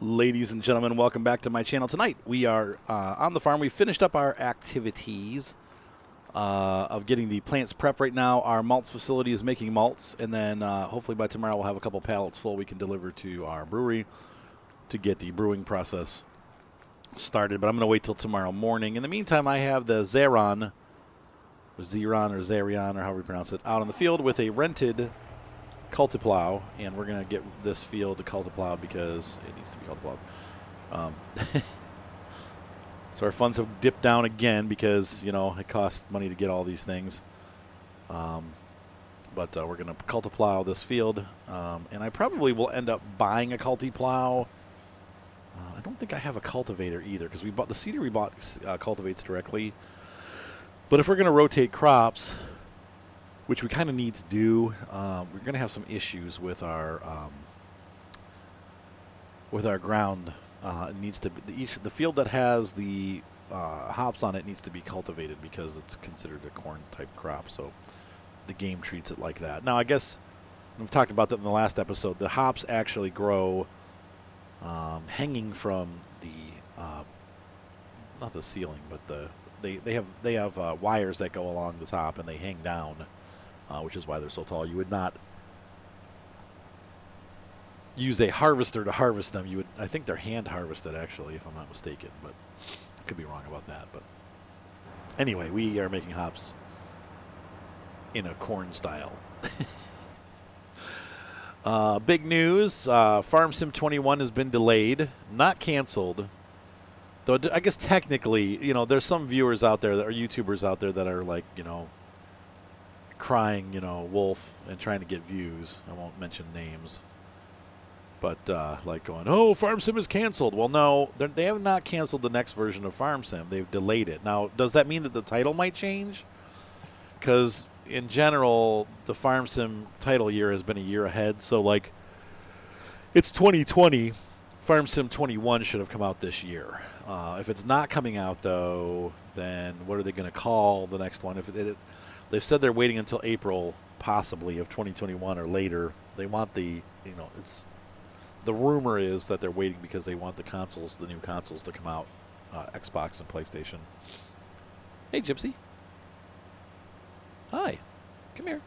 Ladies and gentlemen, welcome back to my channel. Tonight we are on the farm. We finished up our activities of getting the plants prepped. Right now our malts facility is making malts, and then hopefully by tomorrow we'll have a couple pallets full we can deliver to our brewery to get the brewing process started. But I'm going to wait till tomorrow morning. In the meantime, I have the Xeron or Zarion or however you pronounce it out on the field with a rented cultiplow, and we're going to get this field cultiplowed because it needs to be cultiplowed. So our funds have dipped down again because, you know, it costs money to get all these things. But we're going to cultiplow this field, and I probably will end up buying a cultiplow. I don't think I have a cultivator either because we bought the cedar we bought cultivates directly. But if we're going to rotate crops, which we kind of need to do, we're going to have some issues with our ground. It needs to be, the field that has the hops on it needs to be cultivated because it's considered a corn type crop. So the game treats it like that. Now I guess we've talked about that in the last episode. The hops actually grow hanging from the not the ceiling, but they have wires that go along the top and they hang down. Which is why they're so tall. You would not use a harvester to harvest them. You would, I think they're hand harvested actually, if I'm not mistaken, but I could be wrong about that. But anyway, we are making hops in a corn style. Big news: Farm Sim 21 has been delayed, not canceled. Though I guess technically, you know, there's some viewers out there that are YouTubers out there that are like, you know, crying, you know, wolf and trying to get views. I won't mention names. But like going, oh, Farm Sim is canceled. Well, no, they have not canceled the next version of Farm Sim. They've delayed it. Now, does that mean that the title might change? Because in general, the Farm Sim title year has been a year ahead. So, like, it's 2020. Farm Sim 21 should have come out this year. If it's not coming out, though, then what are they going to call the next one? They've said they're waiting until April, possibly, of 2021 or later. They want the rumor is that they're waiting because they want the new consoles to come out, Xbox and PlayStation. Hey, Gypsy. Hi. Come here.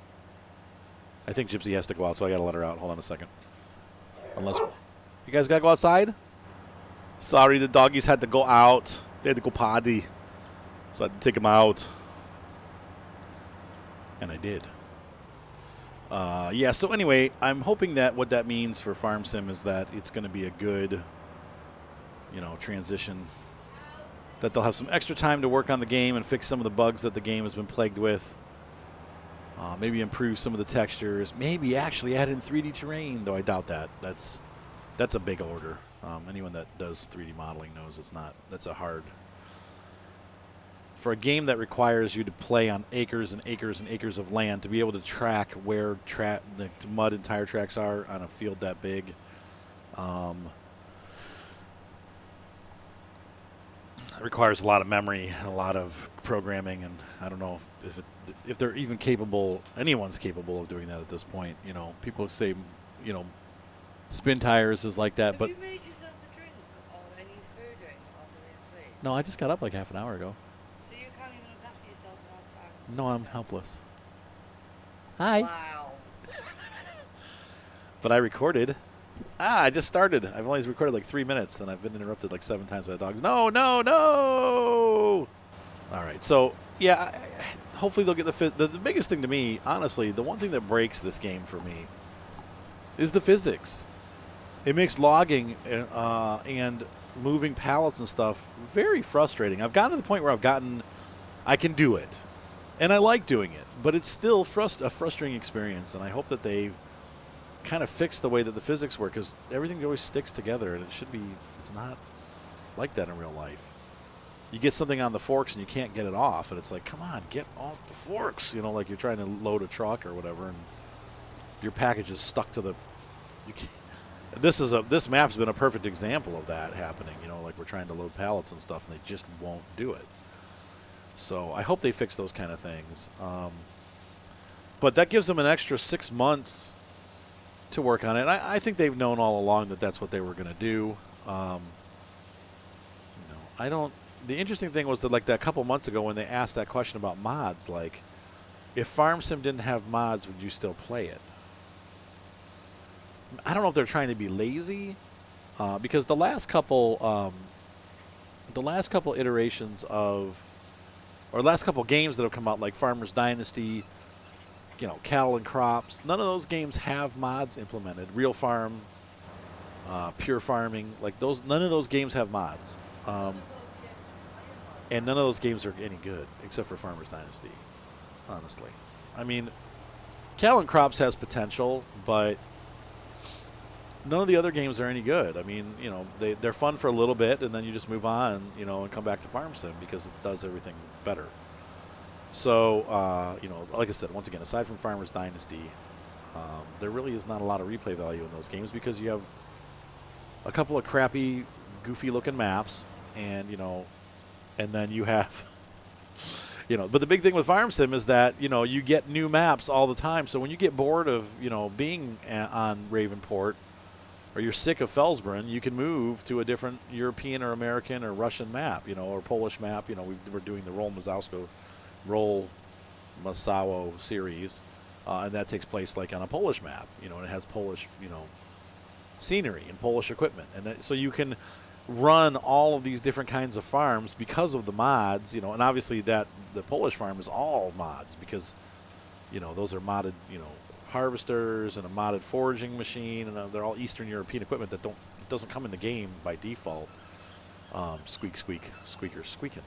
I think Gypsy has to go out, so I got to let her out. Hold on a second. Unless you guys got to go outside? Sorry, the doggies had to go out. They had to go potty, so I had to take them out. And I did. Yeah, so anyway, I'm hoping that what that means for Farm Sim is that it's going to be a good, you know, transition. That they'll have some extra time to work on the game and fix some of the bugs that the game has been plagued with. Maybe improve some of the textures. Maybe actually add in 3D terrain, though I doubt that. That's a big order. Anyone that does 3D modeling knows that's a hard... For a game that requires you to play on acres and acres and acres of land, to be able to track where the mud and tire tracks are on a field that big, it requires a lot of memory and a lot of programming. And I don't know if they're even capable. Anyone's capable of doing that at this point. You know, people say, you know, spin tires is like that. Have but you made yourself a drink or any food drink whilst you're in sleep? No, I just got up like half an hour ago. You can't even look after yourself outside. No, I'm helpless. Hi. Wow. But I recorded. I just started. I've only recorded like 3 minutes, and I've been interrupted like 7 times by the dogs. No. All right. So, yeah, hopefully they'll get the biggest thing to me, honestly, the one thing that breaks this game for me is the physics. It makes logging and moving pallets and stuff very frustrating. I've gotten to the point where I can do it, and I like doing it, but it's still a frustrating experience, and I hope that they kind of fix the way that the physics work, because everything always sticks together, and it's not like that in real life. You get something on the forks and you can't get it off, and it's like, come on, get off the forks, you know, like you're trying to load a truck or whatever, and your package is stuck to the... This map's been a perfect example of that happening. You know, like we're trying to load pallets and stuff, and they just won't do it. So I hope they fix those kind of things. But that gives them an extra 6 months to work on it. I think they've known all along that that's what they were going to do. I don't. The interesting thing was that like that couple months ago when they asked that question about mods, like if Farm Sim didn't have mods, would you still play it? I don't know if they're trying to be lazy, because the last couple iterations of, or last couple games that have come out, like Farmer's Dynasty, Cattle and Crops, none of those games have mods implemented. Real Farm, Pure Farming, like those, none of those games have mods. And none of those games are any good, except for Farmer's Dynasty, honestly. I mean, Cattle and Crops has potential, but none of the other games are any good. I mean, they're fun for a little bit, and then you just move on, and come back to Farm Sim because it does everything better. So, like I said, once again, aside from Farmer's Dynasty, there really is not a lot of replay value in those games because you have a couple of crappy, goofy-looking maps, and, and then you have, but the big thing with Farm Sim is that, you get new maps all the time. So when you get bored of, being on Ravenport, or you're sick of Felsbrunn, you can move to a different European or American or Russian map, or Polish map. We're doing the Roll Masawo series, and that takes place like on a Polish map, and it has Polish, scenery and Polish equipment. And so you can run all of these different kinds of farms because of the mods, and obviously that the Polish farm is all mods because, those are modded, harvesters and a modded foraging machine, and they're all Eastern European equipment that doesn't come in the game by default. Squeak, squeak, squeakers squeaking.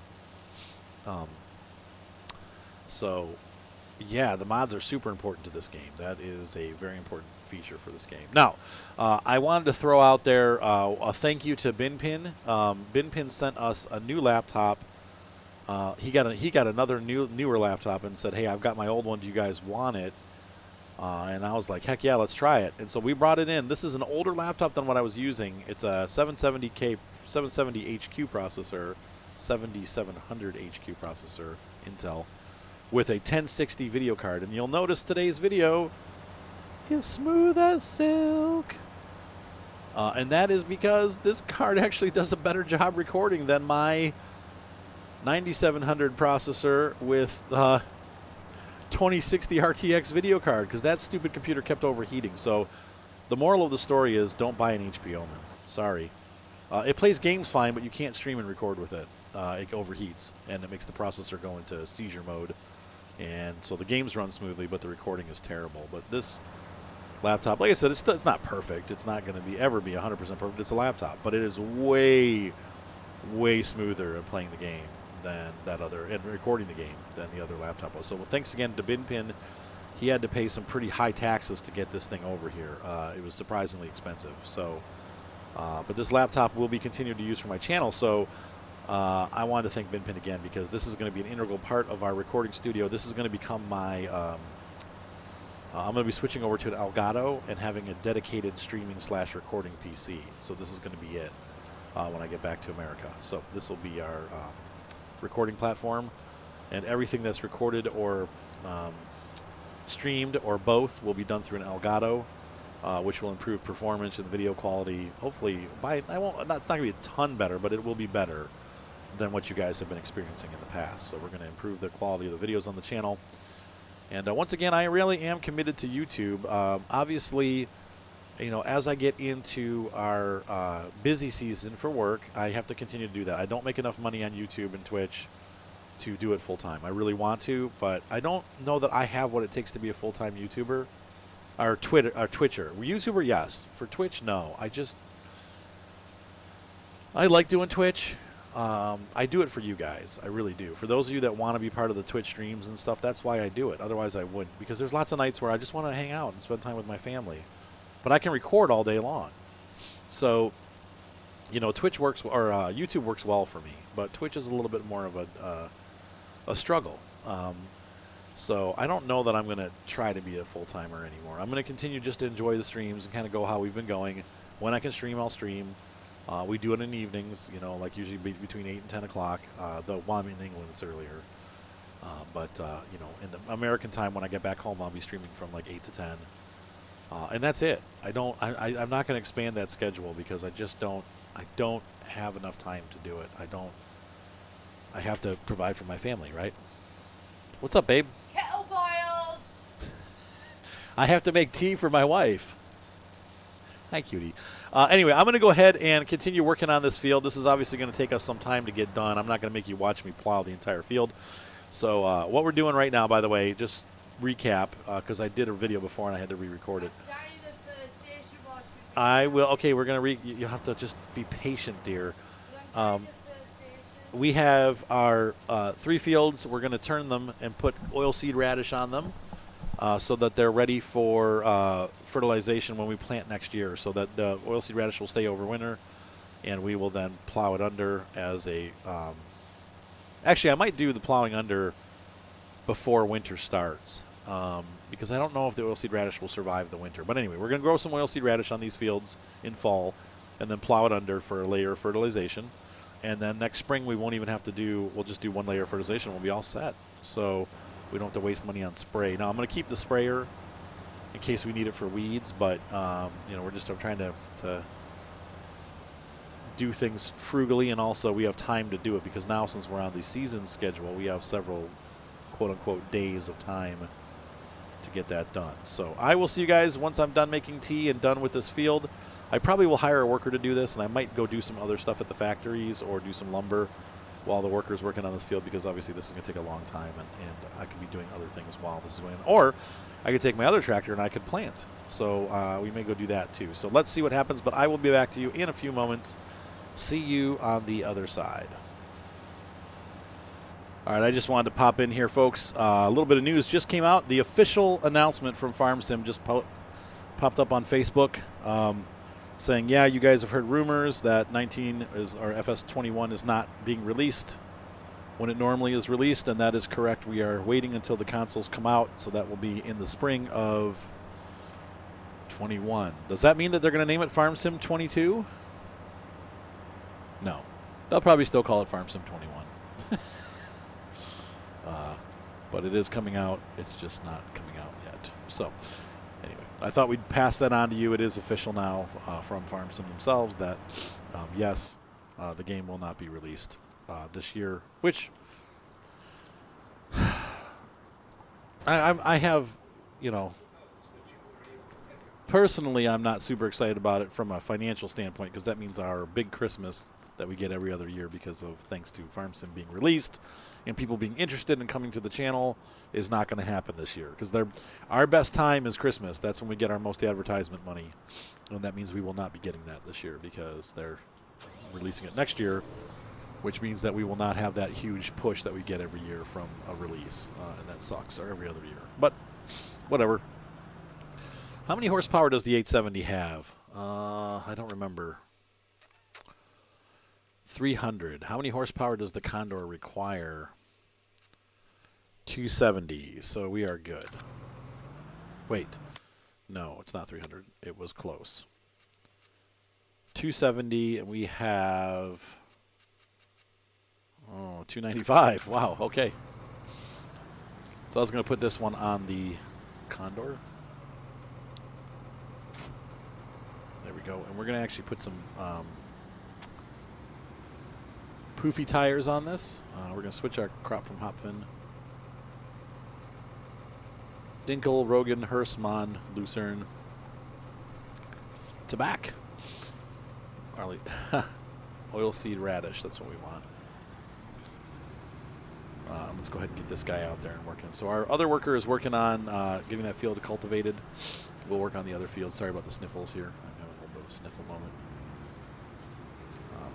So, yeah, the mods are super important to this game. That is a very important feature for this game. Now, I wanted to throw out there a thank you to Binpin. Binpin sent us a new laptop. He got another newer laptop and said, "Hey, I've got my old one. Do you guys want it?" And I was like, "Heck yeah, let's try it." And so we brought it in. This is an older laptop than what I was using. It's a 770 HQ processor, 7700 HQ processor, Intel, with a 1060 video card. And you'll notice today's video is smooth as silk. And that is because this card actually does a better job recording than my 9700 processor with 2060 RTX video card, because that stupid computer kept overheating. So the moral of the story is don't buy an HP Omen. Sorry. It plays games fine, but you can't stream and record with it. It overheats, and it makes the processor go into seizure mode. And so the games run smoothly, but the recording is terrible. But this laptop, like I said, it's not perfect. It's not going to ever be 100% perfect. It's a laptop, but it is way, way smoother at playing the game than that other, and recording the game than the other laptop was. So thanks again to Binpin. He had to pay some pretty high taxes to get this thing over here. It was surprisingly expensive. So, but this laptop will be continued to use for my channel. So I wanted to thank Binpin again, because this is going to be an integral part of our recording studio. This is going to become my, I'm going to be switching over to an Elgato and having a dedicated streaming/recording PC. So this is going to be it when I get back to America. So this will be our recording platform, and everything that's recorded or streamed or both will be done through an Elgato, which will improve performance and video quality. Hopefully, it's not going to be a ton better, but it will be better than what you guys have been experiencing in the past. So we're going to improve the quality of the videos on the channel. And once again, I really am committed to YouTube. Obviously, as I get into our busy season for work, I have to continue to do that. I don't make enough money on YouTube and Twitch to do it full time. I really want to, but I don't know that I have what it takes to be a full-time YouTuber or Twitcher. YouTuber, yes. For Twitch, no. I like doing Twitch. I do it for you guys. I really do. For those of you that want to be part of the Twitch streams and stuff, that's why I do it. Otherwise, I wouldn't, because there's lots of nights where I just want to hang out and spend time with my family. But I can record all day long. So, Twitch works, or YouTube works well for me, but Twitch is a little bit more of a struggle. So I don't know that I'm going to try to be a full-timer anymore. I'm going to continue just to enjoy the streams and kind of go how we've been going. When I can stream, I'll stream. We do it in the evenings, like usually between 8 and 10 o'clock. Though while I'm in England, it's earlier. But in the American time, when I get back home, I'll be streaming from like 8 to 10. And that's it. I'm not going to expand that schedule because I just don't. I don't have enough time to do it. I have to provide for my family, right? What's up, babe? Kettle boiled! I have to make tea for my wife. Hi, cutie. Anyway, I'm going to go ahead and continue working on this field. This is obviously going to take us some time to get done. I'm not going to make you watch me plow the entire field. So what we're doing right now, by the way, just recap, because I did a video before and I had to re-record it. Down in the first station watch with me. I will. Okay, we're going to you'll have to just be patient, dear. But I'm down in the first station. We have our 3 fields. We're going to turn them and put oilseed radish on them so that they're ready for fertilization when we plant next year, so that the oilseed radish will stay over winter, and we will then plow it under as a actually, I might do the plowing under before winter starts because I don't know if the oilseed radish will survive the winter. But anyway, we're going to grow some oilseed radish on these fields in fall and then plow it under for a layer of fertilization. And then next spring we won't even have to we'll just do 1 layer of fertilization. We'll be all set. So we don't have to waste money on spray. Now I'm going to keep the sprayer in case we need it for weeds, but I'm trying to do things frugally, and also we have time to do it because now since we're on the season schedule, we have several quote-unquote days of time to get that done. So I will see you guys once I'm done making tea and done with this field. I probably will hire a worker to do this, and I might go do some other stuff at the factories or do some lumber while the worker's working on this field because obviously this is going to take a long time, and I could be doing other things while this is going on. Or I could take my other tractor and I could plant. So we may go do that too. So let's see what happens, but I will be back to you in a few moments. See you on the other side. All right, I just wanted to pop in here, folks. A little bit of news just came out. The official announcement from FarmSim just popped up on Facebook saying, yeah, you guys have heard rumors that 19 or FS21 is not being released when it normally is released, and that is correct. We are waiting until the consoles come out, so that will be in the spring of 21. Does that mean that they're going to name it FarmSim 22? No. They'll probably still call it FarmSim 21. But it is coming out. It's just not coming out yet. So, anyway, I thought we'd pass that on to you. It is official now from FarmSim themselves that, yes, the game will not be released this year, which I have, personally, I'm not super excited about it from a financial standpoint because that means our big Christmas that we get every other year because of thanks to FarmSim being released and people being interested in coming to the channel is not going to happen this year because our best time is Christmas. That's when we get our most advertisement money, and that means we will not be getting that this year because they're releasing it next year, which means that we will not have that huge push that we get every year from a release, and that sucks, or every other year. But whatever. How many horsepower does the 870 have? I don't remember. 300. How many horsepower does the Condor require? 270. So we are good. Wait. No, it's not 300. It was close. 270, and we have 295. Wow, okay. So I was going to put this one on the Condor. There we go. And we're going to actually put some poofy tires on this. We're going to switch our crop from Hopfin. Dinkel, Rogan, Hurstman, Lucerne. Tobacco. Oilseed radish, that's what we want. Let's go ahead and get this guy out there and working. So our other worker is working on getting that field cultivated. We'll work on the other field. Sorry about the sniffles here. I'm having a little bit of a sniffle moment.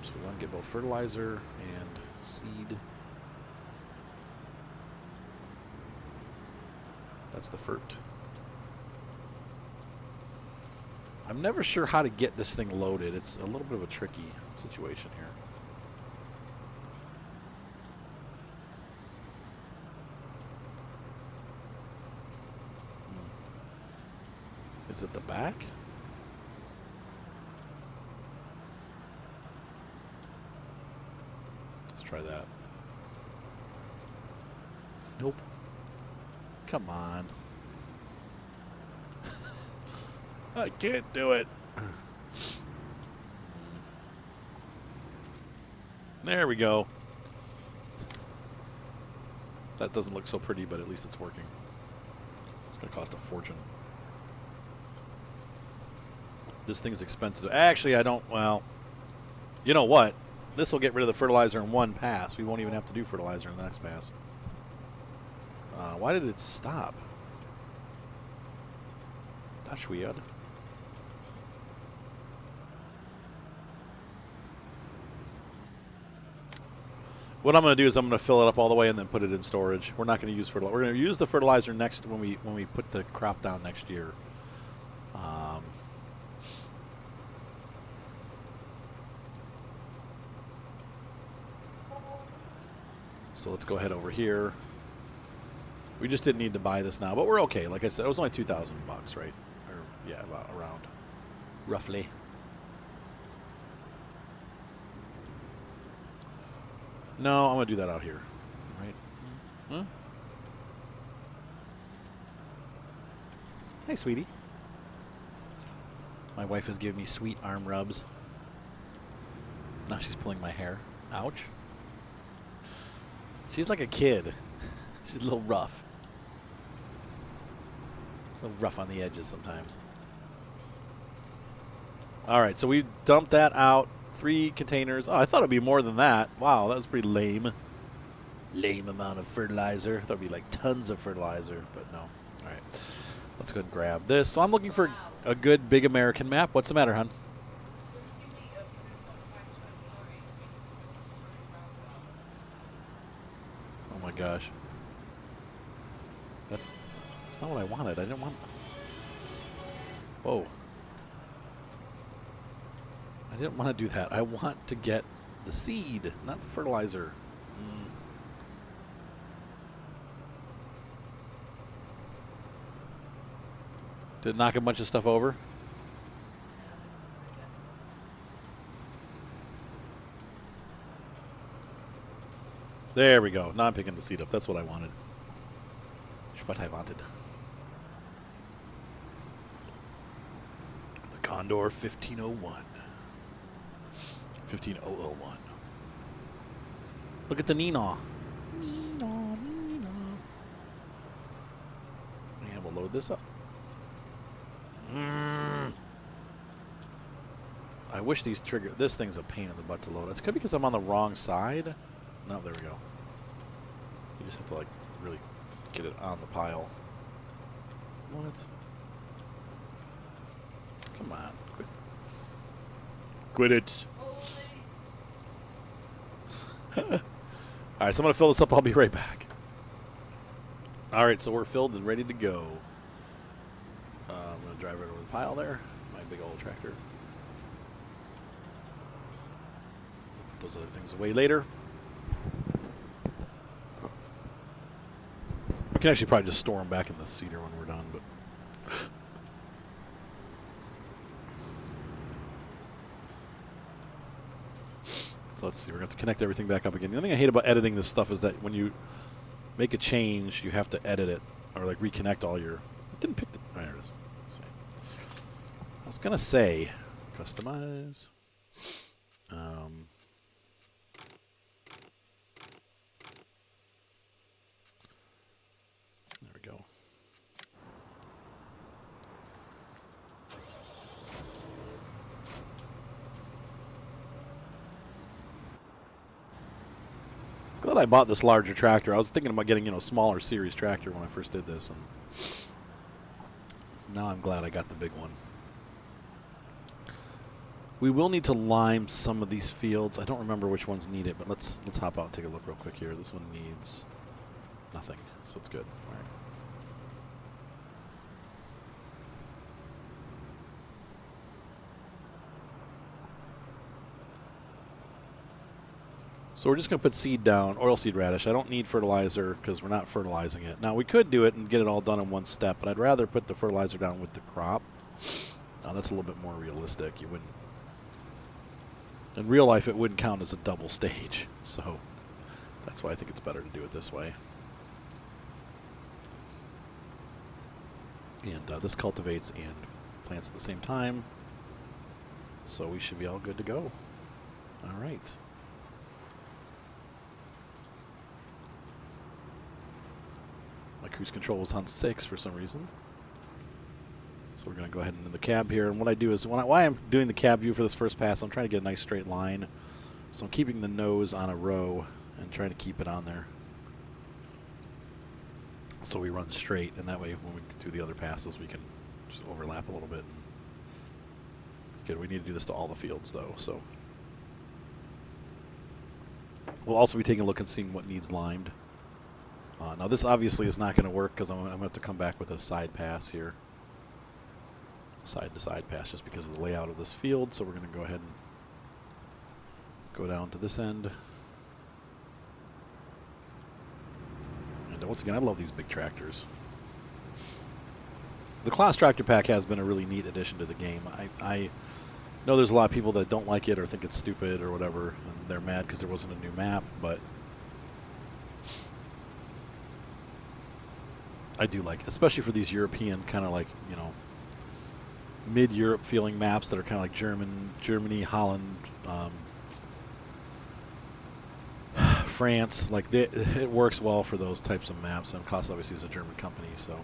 So we want to get both fertilizer and seed. That's the fert. I'm never sure how to get this thing loaded. It's a little bit of a tricky situation here. Is it the back? Let's try that. Nope. Come on. I can't do it. There we go. That doesn't look so pretty, but at least it's working. It's going to cost a fortune. This thing's expensive. Actually, I don't... Well, you know what? This will get rid of the fertilizer in one pass. We won't even have to do fertilizer in the next pass. Why did it stop? That's weird. What I'm going to do is I'm going to fill it up all the way and then put it in storage. We're not going to use fertilizer. We're going to use the fertilizer next when we put the crop down next year. So let's go ahead over here. We just didn't need to buy this now, but we're okay. Like I said, it was only $2,000, right? Or yeah, about around, roughly. No, I'm gonna do that out here, right? Huh? Hey, sweetie. My wife has given me sweet arm rubs. Now she's pulling my hair. Ouch. She's like a kid. She's a little rough. A little rough on the edges sometimes. All right, so we dumped that out. 3 containers. Oh, I thought it'd be more than that. Wow, that was pretty lame. Lame amount of fertilizer. I thought it'd be like tons of fertilizer, but no. All right, let's go ahead and grab this. So I'm looking for a good big American map. What's the matter, hon? Oh my gosh. That's not what I wanted. I didn't want... Whoa. I didn't want to do that. I want to get the seed, not the fertilizer. Did it knock a bunch of stuff over? There we go. Now I'm picking the seed up. That's what I wanted. That's what I wanted. The Condor 1501. 15001. Look at the Neenaw. Neenaw. Yeah, we'll load this up. I wish these trigger... This thing's a pain in the butt to load. It's good because I'm on the wrong side. No, there we go. You just have to, like, really get it on the pile. What? Come on. Quit. Quit it. All right, so I'm going to fill this up. I'll be right back. All right, so we're filled and ready to go. I'm going to drive right over the pile there. My big old tractor. Put those other things away later. We can actually probably just store them back in the seeder when we're done, but... So let's see, we're going to have to connect everything back up again. The only thing I hate about editing this stuff is that when you make a change, you have to edit it or like reconnect all your... It didn't pick the... Oh, there it is. Let's see. I was going to say, customize. There we go. Glad I bought this larger tractor. I was thinking about getting, a smaller series tractor when I first did this, and now I'm glad I got the big one. We will need to lime some of these fields. I don't remember which ones need it, but let's hop out and take a look real quick here. This one needs nothing, so it's good. All right. So we're just going to put seed down, oilseed radish. I don't need fertilizer because we're not fertilizing it. Now, we could do it and get it all done in one step, but I'd rather put the fertilizer down with the crop. That's a little bit more realistic. You wouldn't... In real life, it wouldn't count as a double stage, so that's why I think it's better to do it this way. And this cultivates and plants at the same time. So we should be all good to go. All right. My cruise control was on 6 for some reason. So we're going to go ahead into the cab here. And what I do is, why I'm doing the cab view for this first pass, I'm trying to get a nice straight line. So I'm keeping the nose on a row and trying to keep it on there. So we run straight, and that way when we do the other passes, we can just overlap a little bit. Good. We need to do this to all the fields, though. So we'll also be taking a look and seeing what needs limed. Now this obviously is not going to work because I'm going to have to come back with a side pass here. Side-to-side pass just because of the layout of this field. So we're going to go ahead and go down to this end. And once again, I love these big tractors. The Claas tractor pack has been a really neat addition to the game. I know there's a lot of people that don't like it or think it's stupid or whatever, and they're mad because there wasn't a new map, but I do like it, especially for these European kind of like, you know, mid-Europe feeling maps that are kind of like Germany, Holland, France. Like it works well for those types of maps, and Claas obviously is a German company, so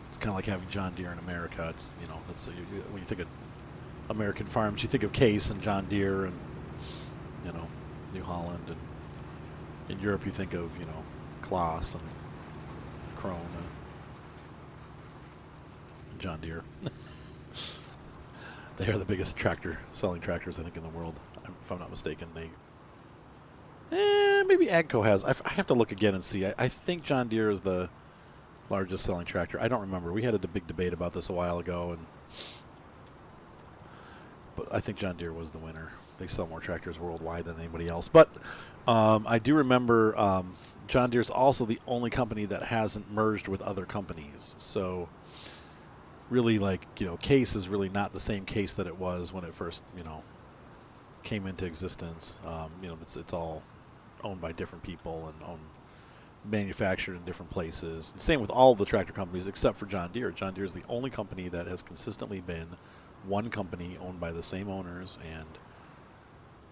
it's kind of like having John Deere in America. It's, you know, that's when you think of American farms, you think of Case and John Deere and, you know, New Holland, and in Europe you think of, you know, Claas and Krone and John Deere. They are the biggest selling tractors, I think, in the world, if I'm not mistaken. Maybe AGCO has. I have to look again and see. I think John Deere is the largest selling tractor. I don't remember. We had a big debate about this a while ago, but I think John Deere was the winner. They sell more tractors worldwide than anybody else. But I do remember John Deere's also the only company that hasn't merged with other companies. So really, like, you know, Case is really not the same Case that it was when it first, you know, came into existence. You know, it's all owned by different people and manufactured in different places. And same with all the tractor companies except for John Deere. John Deere is the only company that has consistently been one company owned by the same owners, and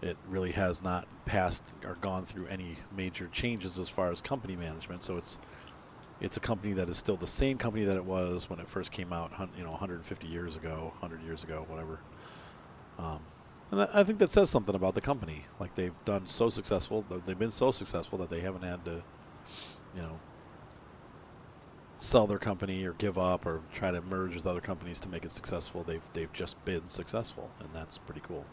it really has not passed or gone through any major changes as far as company management. So it's a company that is still the same company that it was when it first came out, you know, 150 years ago, 100 years ago, whatever. And I think that says something about the company. Like, they've been so successful that they haven't had to, you know, sell their company or give up or try to merge with other companies to make it successful. They've just been successful, and that's pretty cool.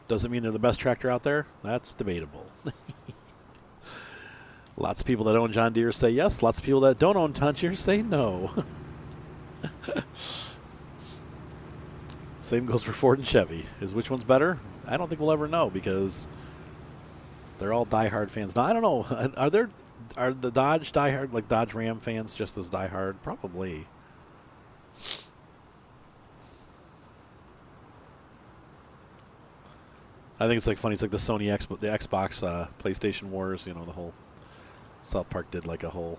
Doesn't mean they're the best tractor out there. That's debatable. Lots of people that own John Deere say yes. Lots of people that don't own John Deere say no. Same goes for Ford and Chevy. Which one's better? I don't think we'll ever know because they're all diehard fans. Now, I don't know. Are the Dodge diehard, like Dodge Ram fans, just as diehard? Probably. I think it's like funny. It's like the Xbox PlayStation Wars. You know, the whole South Park did like a whole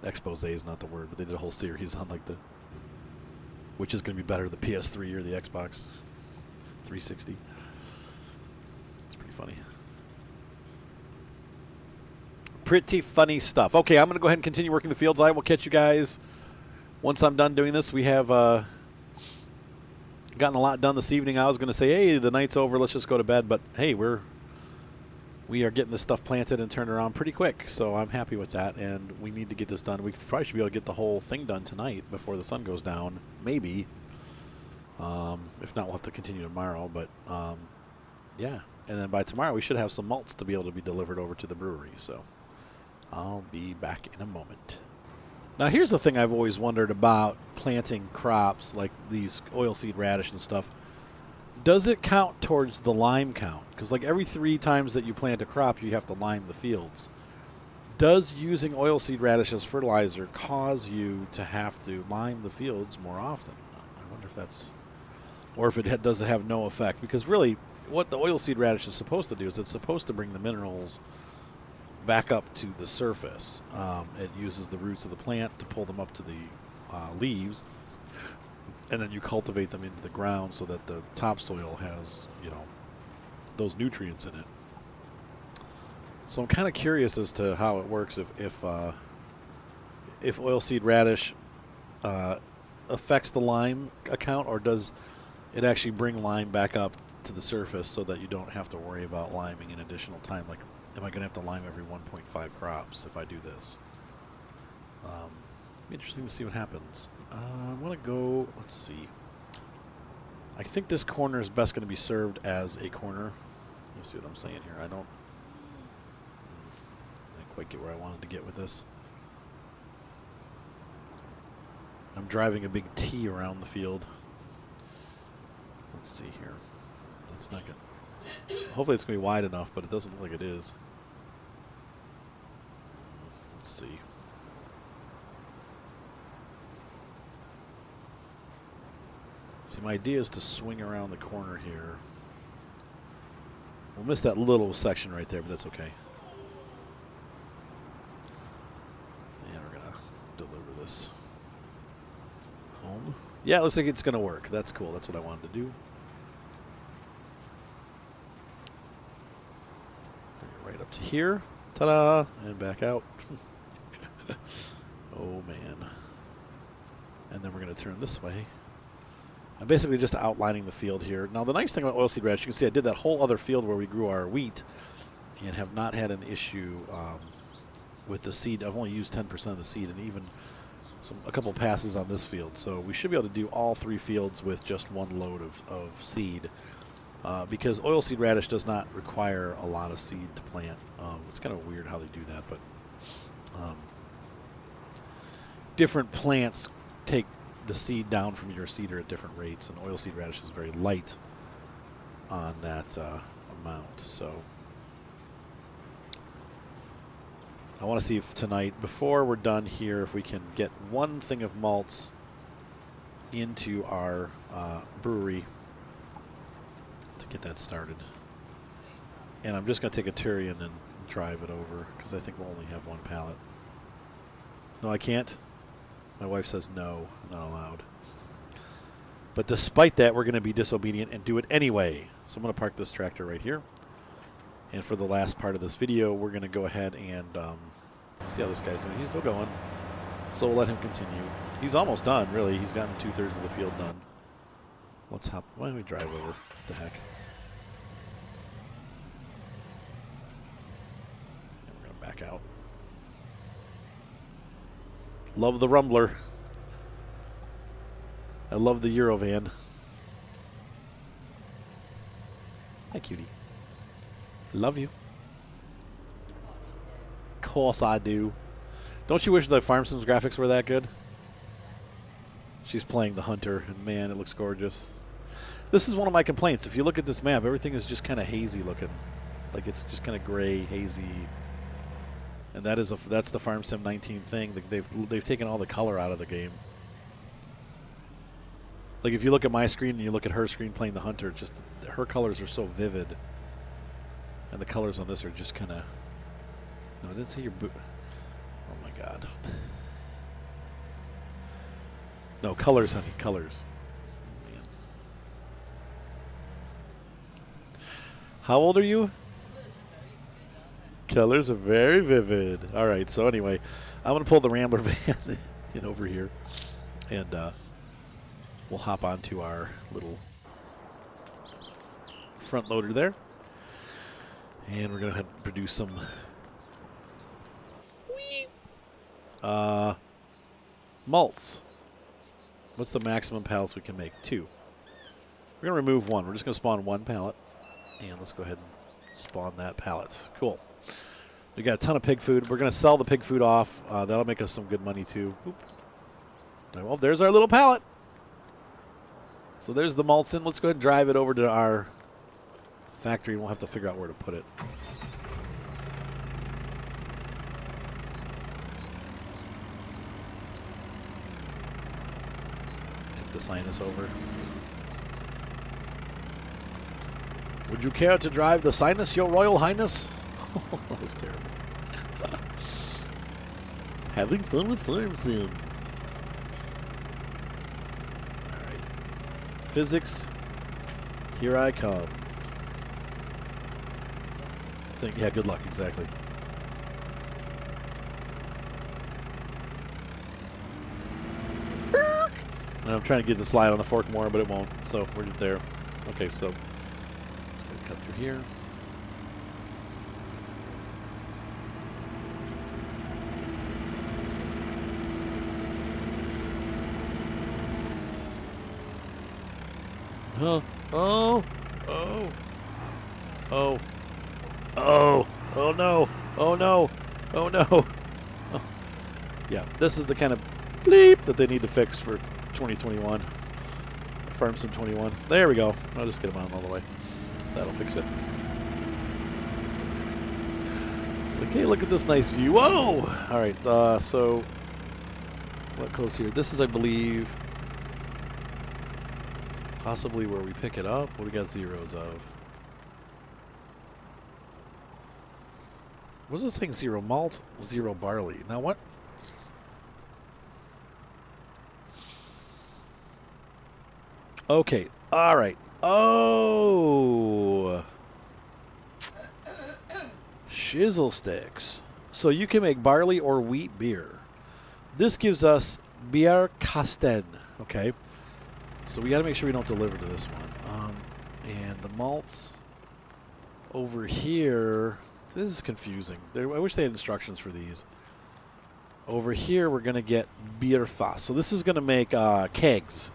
expose is not the word, but they did a whole series on like which is going to be better, the PS3 or the Xbox 360. It's pretty funny. Pretty funny stuff. Okay, I'm going to go ahead and continue working the fields. I will catch you guys once I'm done doing this. We have gotten a lot done this evening. I was going to say, hey, the night's over, let's just go to bed. But, hey, we are getting this stuff planted and turned around pretty quick, so I'm happy with that, and we need to get this done. We probably should be able to get the whole thing done tonight before the sun goes down, maybe. If not, we'll have to continue tomorrow, but, yeah. And then by tomorrow, we should have some malts to be able to be delivered over to the brewery, so I'll be back in a moment. Now, here's the thing I've always wondered about planting crops like these oilseed radish and stuff. Does it count towards the lime count? Because like every 3 times that you plant a crop, you have to lime the fields. Does using oilseed radish as fertilizer cause you to have to lime the fields more often? I wonder if that's, or if it does it have no effect? Because really, what the oilseed radish is supposed to do is it's supposed to bring the minerals back up to the surface. It uses the roots of the plant to pull them up to the leaves, and then you cultivate them into the ground so that the topsoil has, you know, those nutrients in it. So I'm kind of curious as to how it works if oilseed radish affects the lime account, or does it actually bring lime back up to the surface so that you don't have to worry about liming in additional time? Like, am I going to have to lime every 1.5 crops if I do this? Be interesting to see what happens. I want to go, let's see. I think this corner is best going to be served as a corner. You see what I'm saying here? I didn't quite get where I wanted to get with this. I'm driving a big T around the field. Let's see here. That's not good. Hopefully it's going to be wide enough, but it doesn't look like it is. Let's see. See, my idea is to swing around the corner here. We'll miss that little section right there, but that's okay. And we're going to deliver this home. Yeah, it looks like it's going to work. That's cool. That's what I wanted to do. Bring it right up to here. Ta-da! And back out. Oh, man. And then we're going to turn this way. I'm basically just outlining the field here. Now, the nice thing about oilseed radish, you can see I did that whole other field where we grew our wheat and have not had an issue with the seed. I've only used 10% of the seed and even a couple passes on this field. So we should be able to do all 3 fields with just one load of seed because oilseed radish does not require a lot of seed to plant. It's kind of weird how they do that, but different plants take the seed down from your seeder at different rates, and oilseed radish is very light on that amount. So I want to see if tonight, before we're done here, if we can get one thing of malts into our brewery to get that started. And I'm just going to take a Turian and drive it over because I think we'll only have one pallet. No, I can't. My wife says no, I'm not allowed. But despite that, we're going to be disobedient and do it anyway. So I'm going to park this tractor right here. And for the last part of this video, we're going to go ahead and see how this guy's doing. He's still going. So we'll let him continue. He's almost done, really. He's gotten 2/3 of the field done. Let's hop. Why don't we drive over? What the heck? And we're going to back out. Love the Rumbler. I love the Eurovan. Hi, cutie. Love you. Of course I do. Don't you wish the Farm Sims graphics were that good? She's playing the hunter, and man, it looks gorgeous. This is one of my complaints. If you look at this map, everything is just kind of hazy looking. Like it's just kind of gray, hazy. And that's the Farm Sim 19 thing. They've taken all the color out of the game. Like if you look at my screen and you look at her screen playing the hunter, just her colors are so vivid, and the colors on this are just kind of. No, I didn't see your boot. Oh my God. No colors, honey, colors. Oh, man. How old are you? Colors are very vivid. All right, so anyway, I'm going to pull the Rambler van in over here, and we'll hop onto our little front loader there, and we're going to produce some malts. What's the maximum pallets we can make? 2. We're going to remove 1. We're just going to spawn 1 pallet, and let's go ahead and spawn that pallet. Cool. We got a ton of pig food. We're going to sell the pig food off. That'll make us some good money, too. Oop. Well, there's our little pallet. So there's the malts in. Let's go ahead and drive it over to our factory, and we'll have to figure out where to put it. Take the Sinus over. Would you care to drive the Sinus, Your Royal Highness? That was terrible. Having fun with Farm Sim. All right. Physics. Here I come. Yeah, good luck, exactly. And I'm trying to get the slide on the fork more, but it won't. So we're there. Okay, so let's go cut through here. Huh? Oh, oh, oh, oh, oh no, oh no, oh no. Oh. Yeah, this is the kind of bleep that they need to fix for 2021. Farm Sim 21. There we go. I'll just get them on all the way. That'll fix it. It's like, hey, look at this nice view. Whoa! All right, so what goes here? This is, I believe, possibly where we pick it up. What do we got zeros of? What's this thing? 0 malt, 0 barley. Now what? Okay. All right. Oh. Shizzle sticks. So you can make barley or wheat beer. This gives us Bier Kasten. Okay. So we got to make sure we don't deliver to this one. And the malts over here. This is confusing. I wish they had instructions for these. Over here, we're going to get Bierfass. So this is going to make kegs.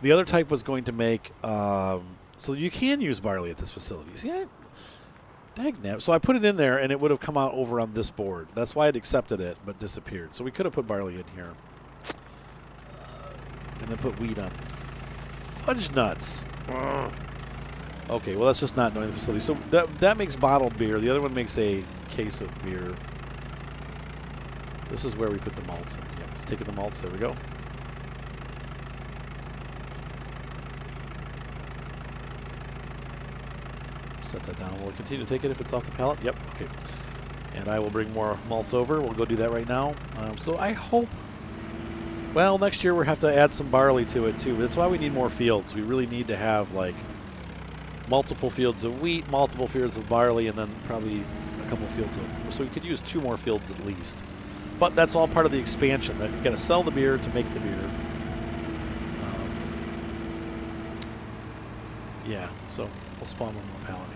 The other type was going to make, so you can use barley at this facility. See, dagnap. So I put it in there, and it would have come out over on this board. That's why it accepted it, but disappeared. So we could have put barley in here. And then put wheat on it. Fudge nuts. Ugh. Okay, well, that's just not knowing the facility. So that makes bottled beer. The other one makes a case of beer. This is where we put the malts in. Yep, just taking the malts. There we go. Set that down. Will it continue to take it if it's off the pallet? Yep. Okay. And I will bring more malts over. We'll go do that right now. So I hope, well, next year we'll have to add some barley to it too. That's why we need more fields. We really need to have like multiple fields of wheat, multiple fields of barley, and then probably a couple fields of, so we could use 2 more fields at least. But that's all part of the expansion. That you've got to sell the beer to make the beer. Yeah, so we'll spawn one more pallet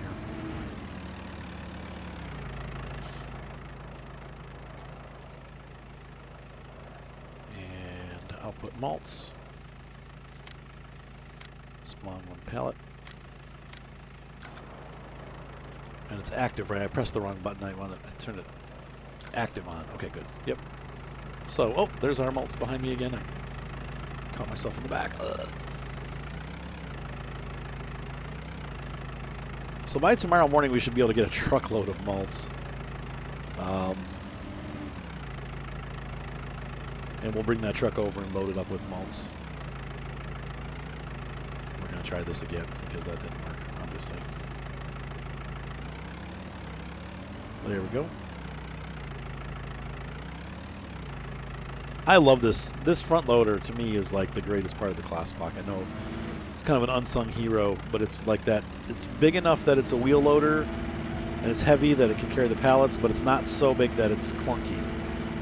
here. And output malts. Spawn one pallet. And it's active, right? I pressed the wrong button. I turned it active on. Okay, good. Yep. So, oh, there's our malts behind me again. I caught myself in the back. Ugh. So by tomorrow morning, we should be able to get a truckload of malts. And we'll bring that truck over and load it up with malts. We're going to try this again because that didn't work, obviously. There we go. I love this. This front loader, to me, is like the greatest part of the Claas block. I know it's kind of an unsung hero, but it's like that. It's big enough that it's a wheel loader, and it's heavy that it can carry the pallets, but it's not so big that it's clunky.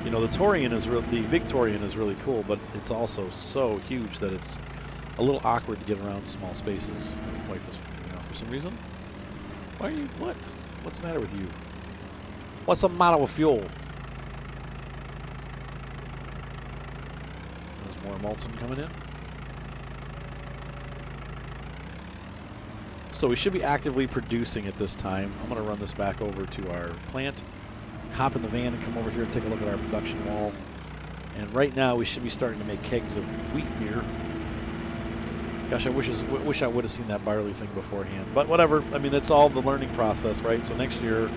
You know, the Torian is the big Torian is really cool, but it's also so huge that it's a little awkward to get around small spaces. My wife is freaking out for some reason. Why are you? What? What's the matter with you? What's the matter with fuel? There's more Malton coming in. So we should be actively producing at this time. I'm going to run this back over to our plant, hop in the van and come over here and take a look at our production wall. And right now we should be starting to make kegs of wheat beer. Gosh, I wish I would have seen that barley thing beforehand. But whatever. I mean, it's all the learning process, right? So next year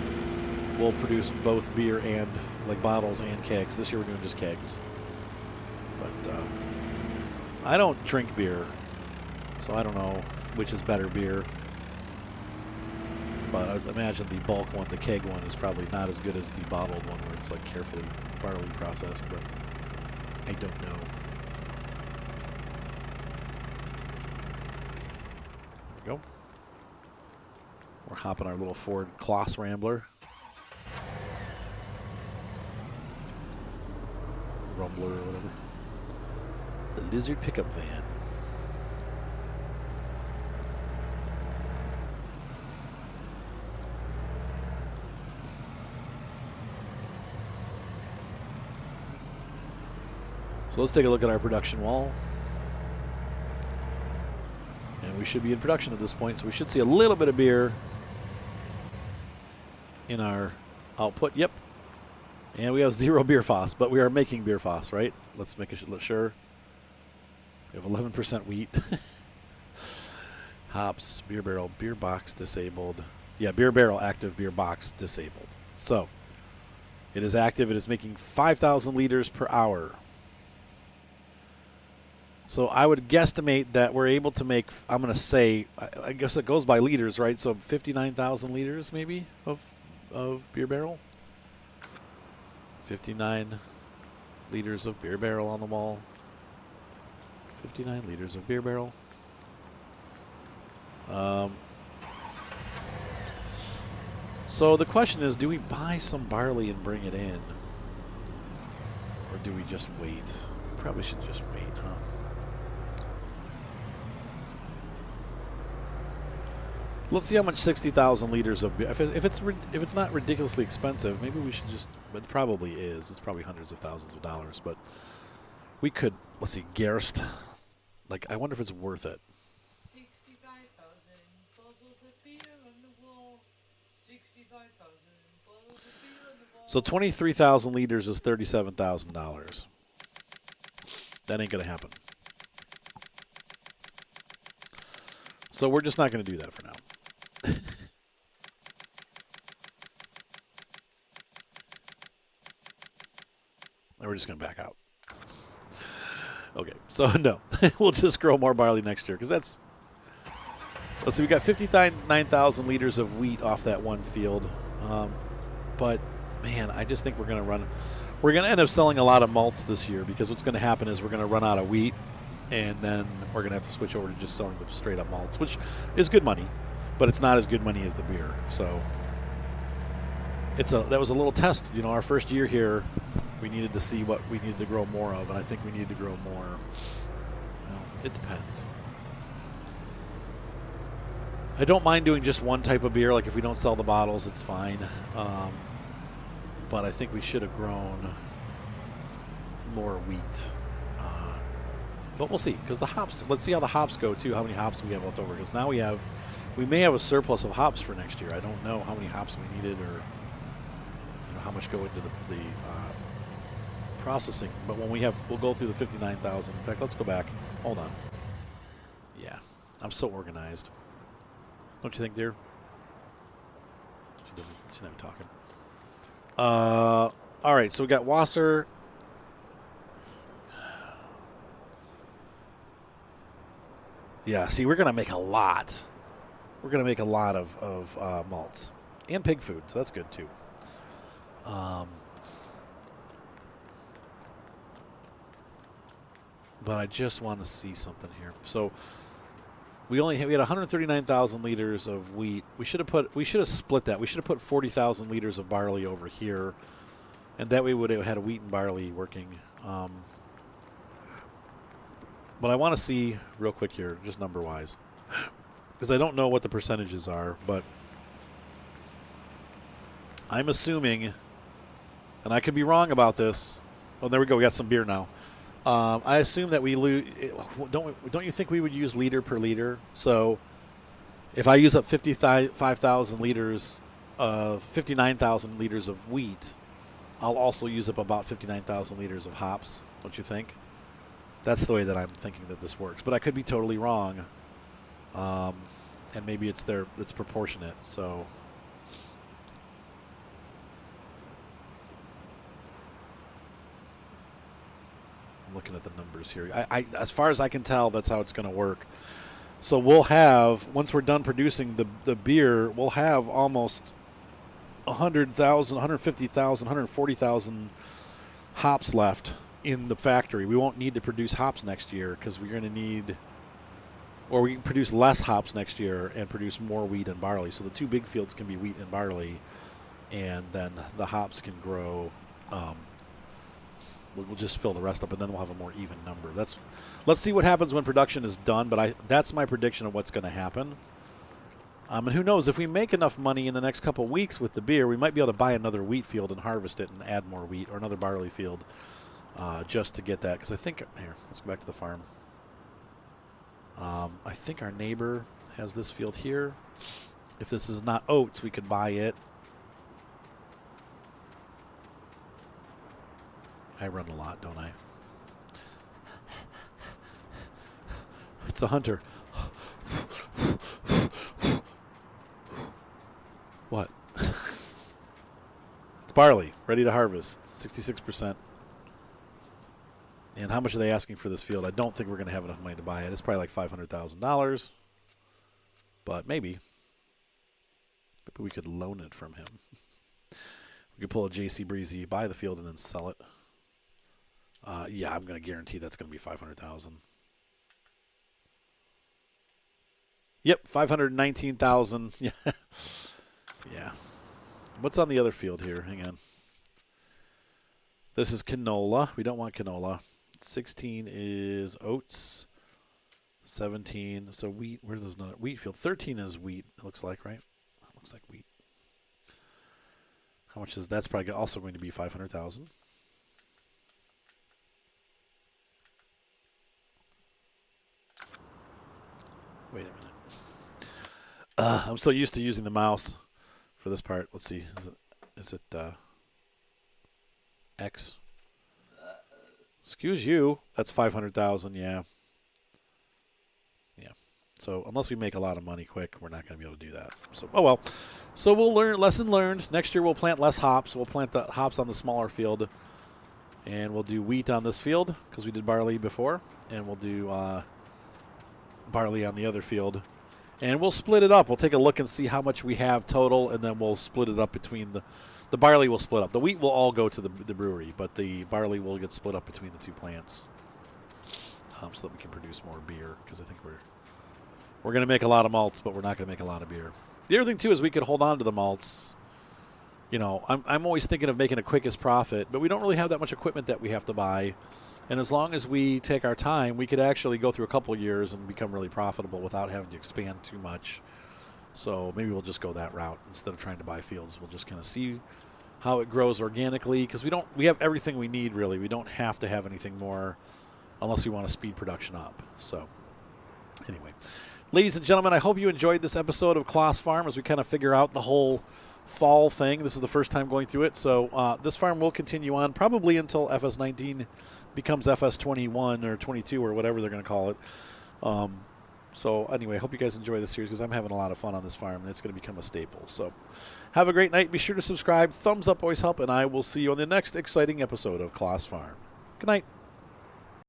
we'll produce both beer and like bottles and kegs. This year we're doing just kegs. But I don't drink beer, so I don't know which is better beer. But I would imagine the bulk one, the keg one, is probably not as good as the bottled one where it's like carefully barley processed, but I don't know. There we go. We're hopping our little Ford Claas Rambler. Rumbler or whatever. The Lizard pickup van. So let's take a look at our production wall. And we should be in production at this point, so we should see a little bit of beer in our output. Yep. And we have 0 beer FOS, but we are making beer FOS, right? Let's make sure. We have 11% wheat. Hops, beer barrel, beer box disabled. Yeah, beer barrel active, beer box disabled. So it is active. It is making 5,000 liters per hour. So I would guesstimate that we're able to make, I'm going to say, I guess it goes by liters, right? So 59,000 liters maybe of beer barrel. 59 liters of beer barrel on the wall. 59 liters of beer barrel. So the question is, do we buy some barley and bring it in? Or do we just wait? Probably should just wait, huh? Let's see how much 60,000 liters of beer. If it's not ridiculously expensive, maybe we should just. But it probably is. It's probably hundreds of thousands of dollars. But we could. Let's see, Gerst. Like, I wonder if it's worth it. 65,000 bottles of beer on the wall. 65,000 bottles of beer on the wall. So 23,000 liters is $37,000. That ain't gonna happen. So we're just not gonna do that for now. And we're just going to back out. Okay, so no. We'll just grow more barley next year because that's... Let's see, we got 59,000 liters of wheat off that one field. But, man, I just think we're going to run... We're going to end up selling a lot of malts this year because what's going to happen is we're going to run out of wheat and then we're going to have to switch over to just selling the straight-up malts, which is good money, but it's not as good money as the beer. So that was a little test. You know, our first year here... We needed to see what we needed to grow more of, and I think we need to grow more. Well, it depends. I don't mind doing just one type of beer. Like if we don't sell the bottles, it's fine. But I think we should have grown more wheat. But we'll see, because the hops. Let's see how the hops go too. How many hops we have left over? Because now we may have a surplus of hops for next year. I don't know how many hops we needed or how much go into the processing, but when we'll go through the 59,000. In fact, let's go back. Hold on. Yeah, I'm so organized. Don't you think, dear? She's not talking. All right, so we got Wasser. Yeah, see, we're gonna make a lot. We're gonna make a lot of malts and pig food, so that's good too. But I just want to see something here. So we had 139,000 liters of wheat. We should have split that. We should have put 40,000 liters of barley over here, and that way we would have had wheat and barley working. But I want to see real quick here, just number wise, because I don't know what the percentages are, but I'm assuming, and I could be wrong about this. Oh, there we go. We got some beer now. I assume that we lose. Don't you think we would use liter per liter? So if I use up 55,000 liters, 59,000 liters of wheat, I'll also use up about 59,000 liters of hops. Don't you think? That's the way that I'm thinking that this works. But I could be totally wrong, and maybe it's proportionate. So. I'm looking at the numbers here. I as far as I can tell, that's how it's going to work. So we'll have, once we're done producing the beer, we'll have almost 100,000, 150,000, 140,000 hops left in the factory. We won't need to produce hops next year because we're going to need, or we can produce less hops next year and produce more wheat and barley. So the two big fields can be wheat and barley, and then the hops can grow. We'll just fill the rest up, and then we'll have a more even number. Let's see what happens when production is done, but that's my prediction of what's going to happen. And who knows, if we make enough money in the next couple of weeks with the beer, we might be able to buy another wheat field and harvest it and add more wheat, or another barley field just to get that. Because I think, here, let's go back to the farm. I think our neighbor has this field here. If this is not oats, we could buy it. I run a lot, don't I? It's the hunter. What? It's barley, ready to harvest, 66%. And how much are they asking for this field? I don't think we're going to have enough money to buy it. It's probably like $500,000. But maybe. Maybe we could loan it from him. We could pull a JC Breezy, buy the field, and then sell it. Yeah, I'm going to guarantee that's going to be $500,000. Yep, $519,000. Yeah. Yeah. What's on the other field here? Hang on. This is canola. We don't want canola. 16 is oats. 17. So wheat. Where does another wheat field? 13 is wheat. It looks like, right? It looks like wheat. How much is that's probably also going to be 500,000. Wait a minute. I'm so used to using the mouse for this part. Let's see. Is it X? Excuse you. That's 500,000. Yeah. Yeah. So unless we make a lot of money quick, we're not going to be able to do that. So oh well. So we'll learn. Lesson learned. Next year we'll plant less hops. We'll plant the hops on the smaller field, and we'll do wheat on this field because we did barley before, and we'll do barley on the other field. And we'll split it up. We'll take a look and see how much we have total, and then we'll split it up between the barley will split up. The wheat will all go to the brewery, but the barley will get split up between the two plants so that we can produce more beer, because I think we're going to make a lot of malts, but we're not going to make a lot of beer. The other thing, too, is we could hold on to the malts. You know, I'm always thinking of making the quickest profit, but we don't really have that much equipment that we have to buy. And as long as we take our time, we could actually go through a couple of years and become really profitable without having to expand too much. So maybe we'll just go that route instead of trying to buy fields. We'll just kind of see how it grows organically, because we have everything we need, really. We don't have to have anything more unless we want to speed production up. So anyway, ladies and gentlemen, I hope you enjoyed this episode of Claas Farm as we kind of figure out the whole fall thing. This is the first time going through it. So this farm will continue on probably until FS19 becomes FS21 or 22 or whatever they're going to call it. So anyway, I hope you guys enjoy this series, because I'm having a lot of fun on this farm, and it's going to become a staple. So have a great night. Be sure to subscribe. Thumbs up always help, and I will see you on the next exciting episode of Claas Farm. Good night.